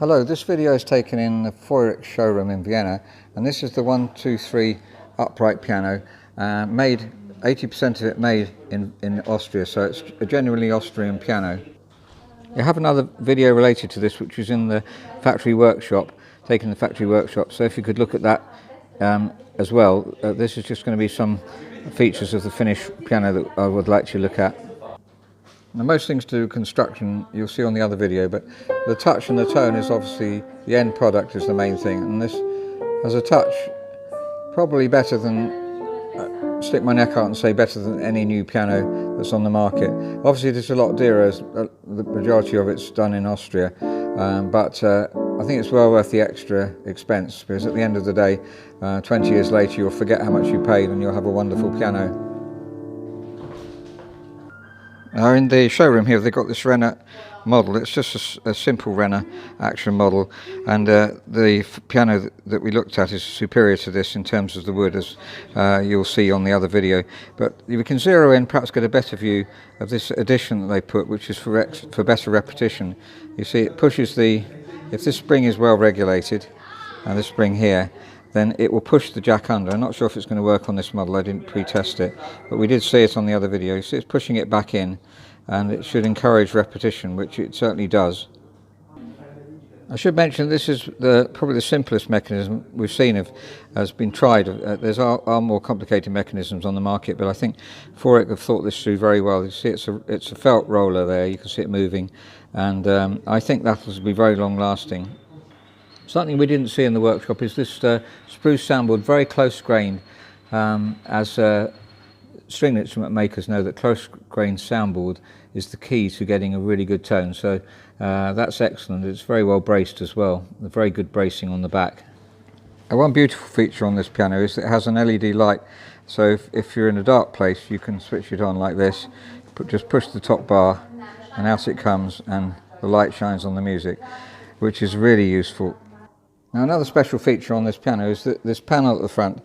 Hello, this video is taken in the Feurich showroom in Vienna, and this is the 123 upright piano, made 80% of it made in Austria, so it's a genuinely Austrian piano. I have another video related to this which is in the factory workshop, taken in the factory workshop, so if you could look at that as well. This is just going to be some features of the finished piano that I would like to look at. Now, most things to do with construction you'll see on the other video, but the touch and the tone is obviously the end product is the main thing, and this has a touch probably better than, stick my neck out and say better than any new piano that's on the market. Obviously it is a lot dearer, as the majority of it's done in Austria, but I think it's well worth the extra expense, because at the end of the day, 20 years later you'll forget how much you paid and you'll have a wonderful piano. Now in the showroom here they've got this Renner model. It's just a simple Renner action model, and the piano that we looked at is superior to this in terms of the wood, as you'll see on the other video. But we can zero in, perhaps get a better view of this addition that they put, which is for better repetition. You see it pushes if this spring is well regulated, and this spring here, then it will push the jack under. I'm not sure if it's going to work on this model, I didn't pre-test it, but we did see it on the other video. You see it's pushing it back in, and it should encourage repetition, which it certainly does. I should mention this is probably the simplest mechanism we've seen has been tried. There's are more complicated mechanisms on the market, but I think Feurich have thought this through very well. You see it's a felt roller there, you can see it moving, and I think that will be very long lasting. Something we didn't see in the workshop is this spruce soundboard, very close grained, as string instrument makers know that close grained soundboard is the key to getting a really good tone. So that's excellent. It's very well braced as well, a very good bracing on the back. One beautiful feature on this piano is that it has an LED light, so if you're in a dark place you can switch it on like this, just push the top bar and out it comes, and the light shines on the music, which is really useful. Now another special feature on this piano is that this panel at the front.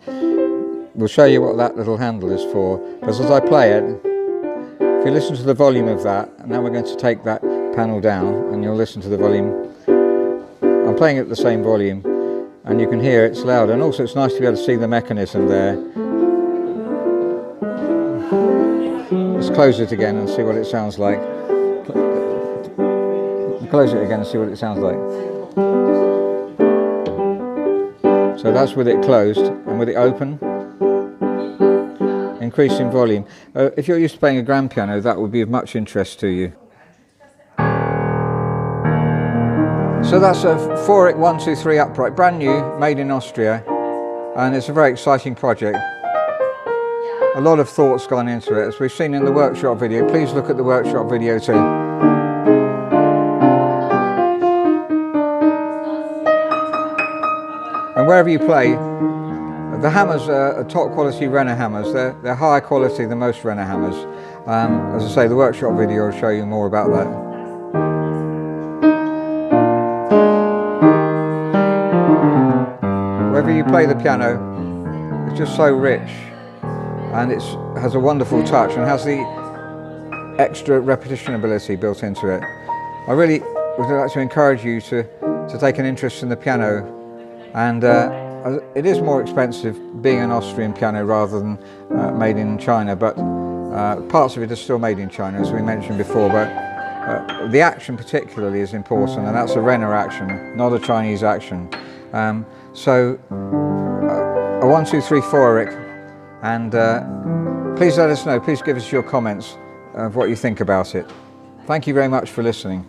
We'll show you what that little handle is for, because as I play it, if you listen to the volume of that, and now we're going to take that panel down and you'll listen to the volume. I'm playing it at the same volume and you can hear it's loud, and also it's nice to be able to see the mechanism there. Let's close it again and see what it sounds like. Close it again and see what it sounds like. So that's with it closed, and with it open, increasing volume. If you're used to playing a grand piano, that would be of much interest to you. So that's a Feurich 123 upright, brand new, made in Austria, and it's a very exciting project. A lot of thought's gone into it, as we've seen in the workshop video. Please look at the workshop video too. And wherever you play, the hammers are top quality Renner hammers. They're higher quality than most Renner hammers. As I say, the workshop video will show you more about that. Wherever you play the piano, it's just so rich, and it has a wonderful touch and has the extra repetition ability built into it. I really would like to encourage you to take an interest in the piano. And it is more expensive being an Austrian piano rather than made in China, but parts of it are still made in China, as we mentioned before, but the action particularly is important, and that's a Renner action, not a Chinese action. So a 123 Feurich, and please let us know, please give us your comments of what you think about it. Thank you very much for listening.